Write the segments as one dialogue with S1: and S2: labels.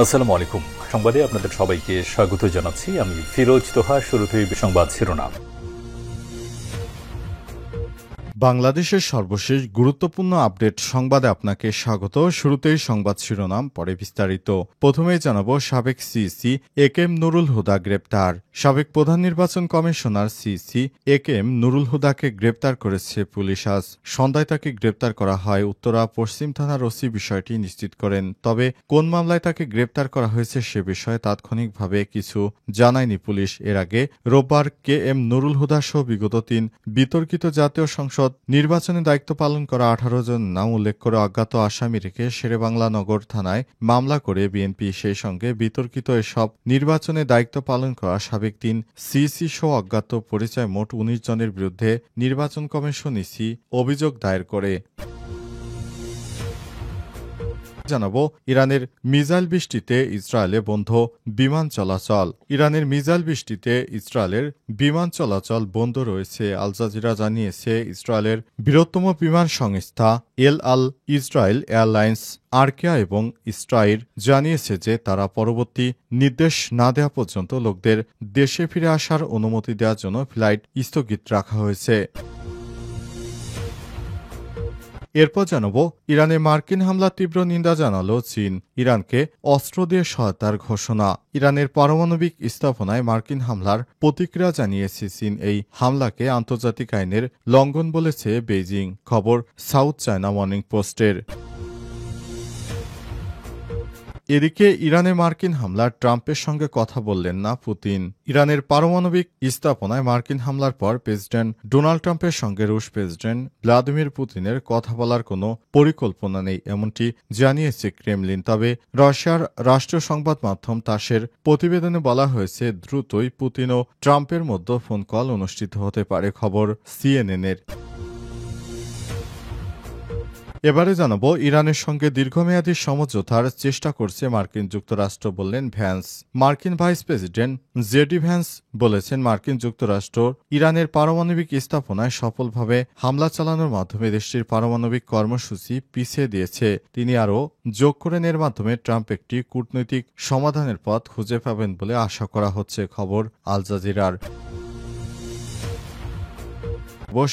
S1: আসসালামু আলাইকুম। সংবাদে আপনাদের সবাইকে স্বাগত জানাচ্ছি। আমি ফিরোজ তোহা। শুরুতেই সংবাদ শিরোনাম।
S2: বাংলাদেশের সর্বশেষ গুরুত্বপূর্ণ আপডেট সংবাদে আপনাকে স্বাগত। শুরুতেই সংবাদ শিরোনাম, পরে বিস্তারিত। প্রথমেই জানাবো সাবেক সিইসি একেএম নুরুল হুদা গ্রেপ্তার। সাবেক প্রধান নির্বাচন কমিশনার সিইসি একেএম নুরুল হুদাকে গ্রেপ্তার করেছে পুলিশ। আজ সন্ধ্যায় তাকে গ্রেপ্তার করা হয়। উত্তরা পশ্চিম থানার ওসি বিষয়টি নিশ্চিত করেন। তবে কোন মামলায় তাকে গ্রেপ্তার করা হয়েছে সে বিষয়ে তাৎক্ষণিকভাবে কিছু জানায়নি পুলিশ। এর আগে রোববার কেএম নুরুল হুদা সহ বিগত ৩ বিতর্কিত জাতীয় সংসদ নির্বাচনে দায়িত্ব পালন করা ১৮ জন নাম উল্লেখ করে অজ্ঞাত আসামি রেখে শেরেবাংলা নগর থানায় মামলা করে বিএনপি, সেই সঙ্গে বিতর্কিত এসব নির্বাচনে দায়িত্ব পালন করা সাবেক ৩ সিইসি সহ অজ্ঞাত পরিচয় মোট ১৯ জনের বিরুদ্ধে নির্বাচন কমিশন ইসি অভিযোগ দায়ের করে। জানাবো ইরানের মিসাইল বৃষ্টিতে ইসরায়েলে বন্ধ বিমান চলাচল। ইরানের মিসাইল বৃষ্টিতে ইসরায়েলের বিমান চলাচল বন্ধ রয়েছে। আল জাজিরা জানিয়েছে, ইসরায়েলের বৃহত্তম বিমান সংস্থা এল আল ইসরায়েল এয়ারলাইন্স আরকেয়া এবং ইসরায়েল জানিয়েছে যে তারা পরবর্তী নির্দেশ না দেওয়া পর্যন্ত লোকদের দেশে ফিরে আসার অনুমতি দেওয়ার জন্য ফ্লাইট স্থগিত রাখা হয়েছে। এরপর জানাবো ইরানে মার্কিন হামলার তীব্র নিন্দা জানালো চীন। ইরানকে অস্ত্র দিয়ে সহায়তার ঘোষণা। ইরানের পারমাণবিক স্থাপনায় মার্কিন হামলার প্রতিক্রিয়া জানিয়েছে চীন। এই হামলাকে আন্তর্জাতিক আইনের লঙ্ঘন বলেছে বেইজিং। খবর সাউথ চায়না মর্নিং পোস্টের। এদিকে ইরানে মার্কিন হামলার ট্রাম্পের সঙ্গে কথা বললেন না পুতিন। ইরানের পারমাণবিক স্থাপনায় মার্কিন হামলার পর প্রেসিডেন্ট ডোনাল্ড ট্রাম্পের সঙ্গে রুশ প্রেসিডেন্ট ভ্লাদিমির পুতিনের কথা বলার কোনো পরিকল্পনা নেই, এমনটি জানিয়েছে ক্রেমলিন। তবে রাশিয়ার রাষ্ট্রীয় সংবাদ মাধ্যম তাসের প্রতিবেদনে বলা হয়েছে, দ্রুতই পুতিন ও ট্রাম্পের মধ্যে ফোন কল অনুষ্ঠিত হতে পারে। খবর সিএনএনের। এবারে জানাবো ইরানের সঙ্গে দীর্ঘমেয়াদী সমঝোতার চেষ্টা করছে মার্কিন যুক্তরাষ্ট্র, বললেন ভ্যান্স। মার্কিন ভাইস প্রেসিডেন্ট জেডি ভ্যান্স বলেছেন, মার্কিন যুক্তরাষ্ট্র ইরানের পারমাণবিক স্থাপনায় সফলভাবে হামলা চালানোর মাধ্যমে দেশটির পারমাণবিক কর্মসূচি পিছিয়ে দিয়েছে। তিনি আরও যোগ করেন, এর মাধ্যমে ট্রাম্প একটি কূটনৈতিক সমাধানের পথ খুঁজে পাবেন বলে আশা করা হচ্ছে। খবর আল জাজিরার।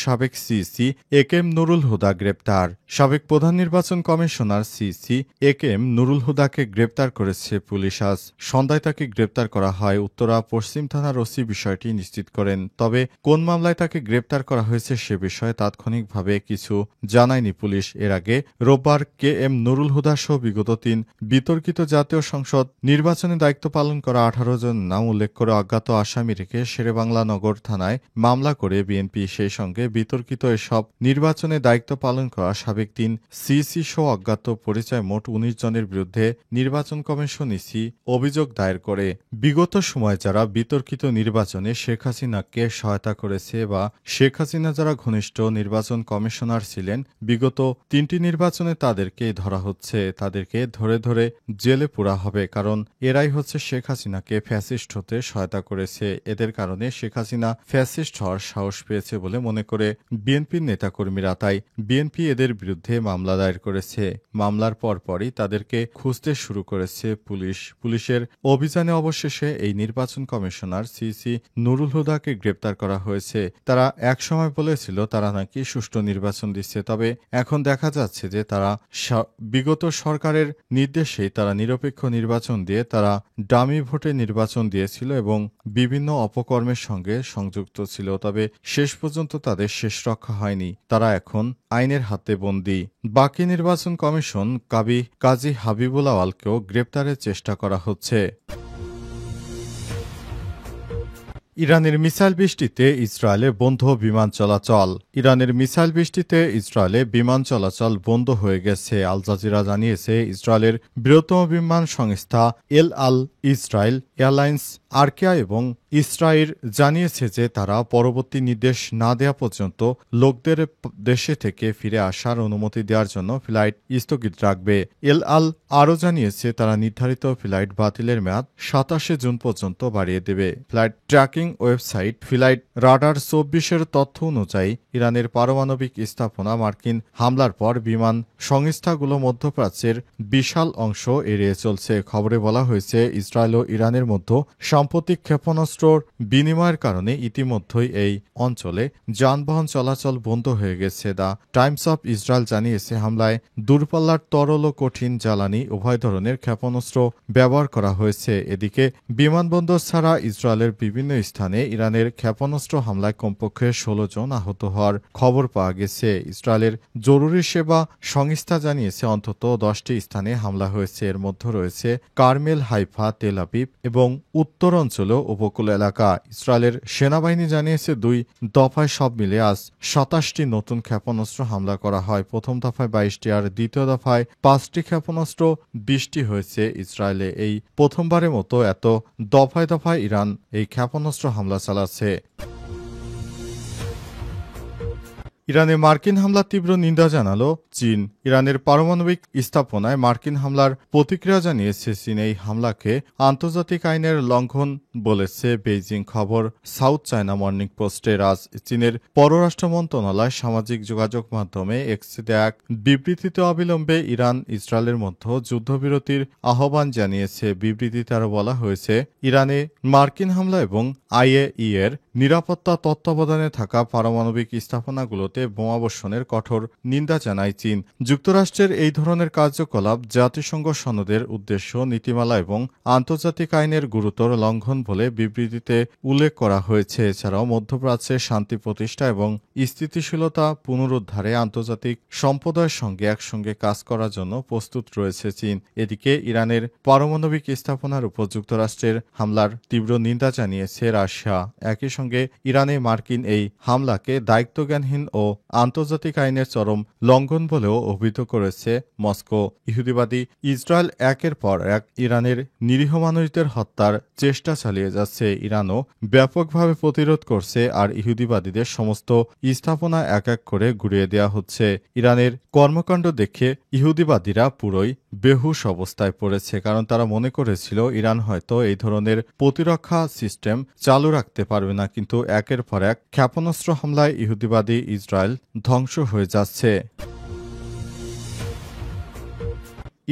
S2: সাবেক সিইসি একেএম নুরুল হুদা গ্রেপ্তার। সাবেক প্রধান নির্বাচন কমিশনার সিইসি একেএম নুরুল হুদাকে গ্রেপ্তার করেছে পুলিশ। আজ সন্ধ্যায় তাকে গ্রেপ্তার করা হয়। উত্তরা পশ্চিম থানার ওসি বিষয়টি নিশ্চিত করেন। তবে কোন মামলায় তাকে গ্রেপ্তার করা হয়েছে সে বিষয়ে তাৎক্ষণিকভাবে কিছু জানায়নি পুলিশ। এর আগে রোববার কেএম নুরুল হুদা সহ বিগত ৩ বিতর্কিত জাতীয় সংসদ নির্বাচনে দায়িত্ব পালন করা ১৮ জন নাম উল্লেখ করে অজ্ঞাত আসামি রেখে শেরেবাংলা নগর থানায় মামলা করে বিএনপি, সেই সঙ্গে বিতর্কিত এসব নির্বাচনে দায়িত্ব পালন করা সাবেক ৩ সিইসি সহ অজ্ঞাত পরিচয় মোট ১৯ জনের বিরুদ্ধে নির্বাচন কমিশন ইসি অভিযোগ দায়ের করে। বিগত সময়ে যারা বিতর্কিত নির্বাচনে শেখ হাসিনাকে সহায়তা করেছে বা শেখ হাসিনা যারা ঘনিষ্ঠ নির্বাচন কমিশনার ছিলেন, বিগত ৩টি নির্বাচনে তাদেরকে ধরা হচ্ছে। তাদেরকে ধরে ধরে জেলে পোড়া হবে, কারণ এরাই হচ্ছে শেখ হাসিনাকে ফ্যাসিস্ট হতে সহায়তা করেছে। এদের কারণে শেখ হাসিনা ফ্যাসিস্ট হওয়ার সাহস পেয়েছে বলে মনে করে বিএনপির নেতাকর্মীরা। তাই বিএনপি এদের বিরুদ্ধে মামলা দায়ের করেছে। মামলার পরপরই তাদেরকে খুঁজতে শুরু করেছে পুলিশ। পুলিশের অভিযানে অবশেষে এই নির্বাচন কমিশনার সিইসি নুরুল হুদাকে গ্রেপ্তার করা হয়েছে। তারা একসময় বলেছিল তারা নাকি সুষ্ঠু নির্বাচন দিচ্ছে, তবে এখন দেখা যাচ্ছে যে তারা বিগত সরকারের নির্দেশেই তারা নিরপেক্ষ নির্বাচন দিয়ে তারা ডামি ভোটে নির্বাচন দিয়েছিল এবং বিভিন্ন অপকর্মের সঙ্গে সংযুক্ত ছিল। তবে শেষ পর্যন্ত তাদের শেষ রক্ষা হয়নি। তারা এখন আইনের হাতে বন্দী। বাকি নির্বাচন কমিশন কাজী হাবিবুল আওয়ালকেও গ্রেপ্তারের চেষ্টা করা হচ্ছে। ইরানের মিসাইল বৃষ্টিতে ইসরায়েলে বন্ধ বিমান চলাচল। ইরানের মিসাইল বৃষ্টিতে ইসরায়েলে বিমান চলাচল বন্ধ হয়ে গেছে। আল জাজিরা জানিয়েছে, ইসরায়েলের বৃহত্তম বিমান সংস্থা এল আল ইসরায়েল এয়ারলাইন্স আর্কিয়া এবং ইসরায়েল জানিয়েছে যে তারা পরবর্তী নির্দেশ না দেওয়া পর্যন্ত লোকদের দেশে থেকে ফিরে আসার অনুমতি দেওয়ার জন্য ফ্লাইট স্থগিত রাখবে। এল আল আরও জানিয়েছে তারা নির্ধারিত ফ্লাইট বাতিলের মেয়াদ ২৭ জুন পর্যন্ত বাড়িয়ে দেবে। Flight tracking website flight radar ২৪-এর তথ্য অনুযায়ী ইরানের পারমাণবিক স্থাপনা মার্কিন হামলার পর বিমান সংস্থাগুলো মধ্যপ্রাচ্যের বিশাল অংশ এড়িয়ে চলছে। খবরে বলা হয়েছে ইসরায়েল ও ইরানের মধ্যে সাম্প্রতিক ক্ষেপণাস্ত্রর বিনিময়ের কারণে ইতিমধ্যেই এই অঞ্চলে যানবাহন চলাচল বন্ধ হয়ে গেছে। দ্য টাইমস অফ ইসরায়েল জানিয়েছে হামলায় দূরপাল্লার তরল ও কঠিন জ্বালানি উভয় ধরনের ক্ষেপণাস্ত্র ব্যবহার করা হয়েছে। এদিকে বিমানবন্দর ছাড়া ইসরায়েলের বিভিন্ন স্থানে ইরানের ক্ষেপণাস্ত্র হামলায় কমপক্ষে ১৬ জন আহত হওয়ার খবর পাওয়া গেছে। ইসরায়েলের জরুরি সেবা সংস্থা জানিয়েছে অন্তত ১০টি স্থানে হামলা হয়েছে। এর মধ্যে রয়েছে কারমেল, হাইফা, তেল আবিব এবং উত্তর অঞ্চল উপকূল এলাকা। ইসরায়েলের সেনাবাহিনী জানিয়েছে ২ দফায় সব মিলে আজ ২৭টি নতুন ক্ষেপণাস্ত্র হামলা করা হয়। প্রথম দফায় ২২টি আর দ্বিতীয় দফায় ৫টি ক্ষেপণাস্ত্র ২০টি হয়েছে। ইসরায়েলে এই প্রথমবারের মতো এত দফায় দফায় ইরান এই ক্ষেপণাস্ত্র হামলা চালাচ্ছে। ইরানে মার্কিন হামলার তীব্র নিন্দা জানালো চীন। ইরানের পারমাণবিক স্থাপনায় মার্কিন হামলার প্রতিক্রিয়া জানিয়েছে চীন। এই হামলাকে আন্তর্জাতিক আইনের লঙ্ঘন বলেছে বেইজিং। খবর সাউথ চায়না মর্নিং পোস্টের। আজ চীনের পররাষ্ট্র মন্ত্রণালয় সামাজিক যোগাযোগ মাধ্যমে এক্সে এক বিবৃতিতে অবিলম্বে ইরান ইসরায়েলের মধ্যে যুদ্ধবিরতির আহ্বান জানিয়েছে। বিবৃতিতে আরও বলা হয়েছে ইরানে মার্কিন হামলা এবং আইএই এর নিরাপত্তা তত্ত্বাবধানে থাকা পারমাণবিক স্থাপনাগুলোতে বোমাবর্ষণের কঠোর নিন্দা জানায় চীন। যুক্তরাষ্ট্রের এই ধরনের কার্যকলাপ জাতিসংঘ সনদের উদ্দেশ্য, নীতিমালা এবং আন্তর্জাতিক আইনের গুরুতর লঙ্ঘন বলে বিবৃতিতে উল্লেখ করা হয়েছে। এছাড়াও মধ্যপ্রাচ্যে শান্তি প্রতিষ্ঠা এবং স্থিতিশীলতা পুনরুদ্ধারে আন্তর্জাতিক সম্প্রদায়ের সঙ্গে একসঙ্গে কাজ করার জন্য প্রস্তুত রয়েছে চীন। এদিকে ইরানের পারমাণবিক স্থাপনার উপর যুক্তরাষ্ট্রের হামলার তীব্র নিন্দা জানিয়েছে রাশিয়া। একই সঙ্গে ইরানে মার্কিন এই হামলাকে দায়িত্বজ্ঞানহীন ও আন্তর্জাতিক আইনের চরম লঙ্ঘন বলেও অভিহিত করেছে মস্কো। ইহুদিবাদী ইসরায়েল একের পর এক ইরানের নিরীহ মানুষদের হত্যার চেষ্টা চালিয়ে যাচ্ছে। ইরানও ব্যাপকভাবে প্রতিরোধ করছে আর ইহুদিবাদীদের সমস্ত স্থাপনা এক এক করে গুড়িয়ে দেওয়া হচ্ছে। ইরানের কর্মকাণ্ড দেখে ইহুদিবাদীরা পুরোই বেহুশ অবস্থায় পড়েছে, কারণ তারা মনে করেছিল ইরান হয়তো এই ধরনের প্রতিরক্ষা সিস্টেম চালু রাখতে পারবে না, কিন্তু একের পর এক ক্ষেপণাস্ত্র হামলায় ইহুদিবাদী ইসরায়েল ধ্বংস হয়ে যাচ্ছে।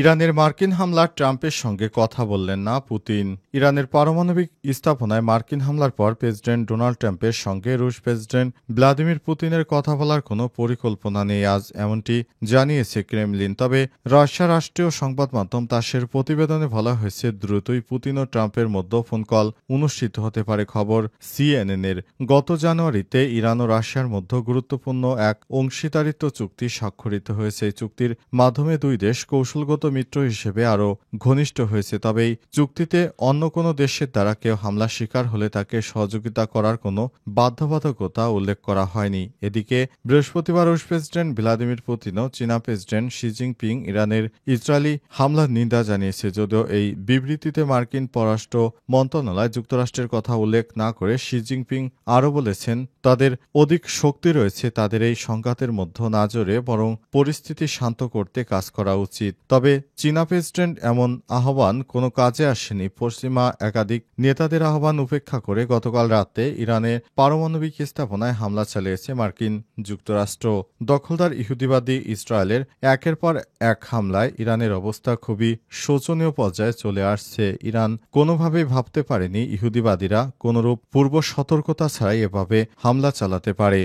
S2: ইরানের মার্কিন হামলার ট্রাম্পের সঙ্গে কথা বললেন না পুতিন। ইরানের পারমাণবিক স্থাপনায় মার্কিন হামলার পর প্রেসিডেন্ট ডোনাল্ড ট্রাম্পের সঙ্গে রুশ প্রেসিডেন্ট ভ্লাদিমির পুতিনের কথা বলার কোনো পরিকল্পনা নেই আজ, এমনটি জানিয়েছে ক্রেমলিন। তবে রাশিয়ার রাষ্ট্রীয় সংবাদ মাধ্যম তাসের প্রতিবেদনে বলা হয়েছে দ্রুতই পুতিন ও ট্রাম্পের মধ্যে ফোন কল অনুষ্ঠিত হতে পারে। খবর সিএনএন-এর। গত জানুয়ারিতে ইরান ও রাশিয়ার মধ্যে গুরুত্বপূর্ণ এক অংশীদারিত্ব চুক্তি স্বাক্ষরিত হয়েছে। এই চুক্তির মাধ্যমে দুই দেশ কৌশলগত মিত্র হিসেবে আরও ঘনিষ্ঠ হয়েছে। তবে এই চুক্তিতে অন্য কোনো দেশের দ্বারা কেউ হামলা শিকার হলে তাকে সহযোগিতা করার কোনো বাধ্যবাধকতা উল্লেখ করা হয়নি। এদিকে বৃহস্পতিবার রুশ প্রেসিডেন্ট ভ্লাদিমির পুতিন ও চীনা প্রেসিডেন্ট শি জিনপিং ইরানের ইসরায়েলি হামলার নিন্দা জানিয়েছে। যদিও এই বিবৃতিতে মার্কিন পররাষ্ট্র মন্ত্রণালয় যুক্তরাষ্ট্রের কথা উল্লেখ না করে শি জিনপিং আরও বলেছেন তাদের অধিক শক্তি রয়েছে, তাদের এই সংঘাতের মধ্যে না জড়ে বরং পরিস্থিতি শান্ত করতে কাজ করা উচিত। তবে চীনা প্রেসিডেন্ট এমন আহ্বান কোনো কাজে আসেনি। পশ্চিমা একাধিক নেতাদের আহ্বান উপেক্ষা করে গতকাল রাতে ইরানে পারমাণবিক স্থাপনায় হামলা চালিয়েছে মার্কিন যুক্তরাষ্ট্র। দখলদার ইহুদিবাদী ইসরায়েলের একের পর এক হামলায় ইরানের অবস্থা খুবই শোচনীয় পর্যায়ে চলে আসছে। ইরান কোনোভাবেই ভাবতে পারেনি ইহুদিবাদীরা কোনরূপ পূর্ব সতর্কতা ছাড়াই এভাবে হামলা চালাতে পারে।